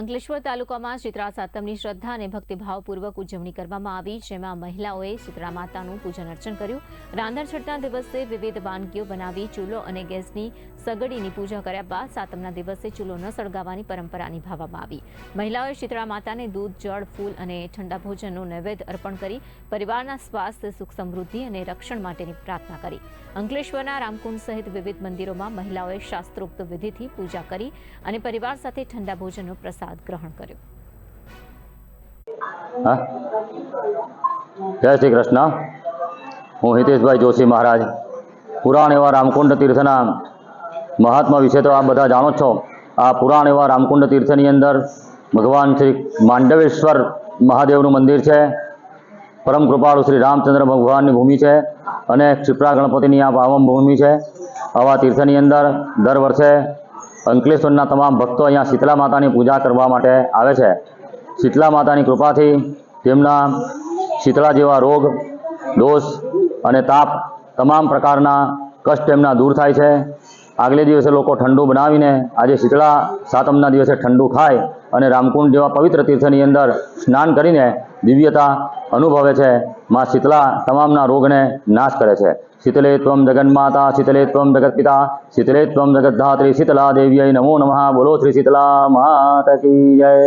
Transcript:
અંકલેશ્વર તાલુકામાં શીતળા સાતમની શ્રદ્ધા અને ભક્તિભાવપૂર્વક ઉજવણી કરવામાં આવી, જેમાં મહિલાઓએ શીતળા માતાનું પૂજન અર્ચન કર્યું। રાંધણછટના દિવસે વિવિધ વાનગીઓ બનાવી ચૂલો અને ગેસની સગડીની પૂજા કર્યા બાદ સાતમના દિવસે ચૂલો ન સળગાવવાની પરંપરા નિભાવવામાં આવી। મહિલાઓએ શીતળા માતાને દૂધ, જળ, ફૂલ અને ઠંડા ભોજનનું નૈવેદ્ય અર્પણ કરી પરિવારના સ્વાસ્થ્ય, સુખ, સમૃદ્ધિ અને રક્ષણ માટેની પ્રાર્થના કરી। અંકલેશ્વરના રામકુંડ સહિત વિવિધ મંદિરોમાં મહિલાઓએ શાસ્ત્રોક્ત વિધિથી પૂજા કરી અને પરિવાર સાથે ઠંડા ભોજનનો પ્રસાદ ગ્રહણ કર્યો। जय श्री कृष्ण। हूँ हितेशभाई जोशी महाराज। पुराण एवं रामकुंड तीर्थना महात्मा विषय तो आप बधा जाणो छो। आ पुराण एवं रामकुंड तीर्थनी अंदर भगवान श्री मांडवेश्वर महादेवनु मंदिर है। परम कृपाळु श्री रामचंद्र भगवान भूमि है और क्षिप्रा गणपति आ पावन भूमि है। आवा तीर्थनी अंदर दर वर्षे अंकलेश्वरना तमाम भक्तों अहींया शीतला मातानी पूजा करवा माटे आवे छे। शीतला मातानी कृपाथी तेमना शीतला जेवा रोग, दोष अने ताप तमाम प्रकारना कष्ट एमना दूर थाय छे। आगले दिवसे लोको ठंडू बनावीने आजे शीतला सातमना दिवसे ठंडू खाय अने रामकुंड जेवा पवित्र तीर्थनी अंदर स्नान करीने दिव्यता अनुभवे छे। मां शीतला तमामना रोगने नाश करे छे। शीतले त्वं जगन्माता, शीतले त्वं जगत्पिता, शीतले त्वं जगद्धात्री, शीतला देव्यै नमो नमः। बोलो श्री शीतला माता की जय।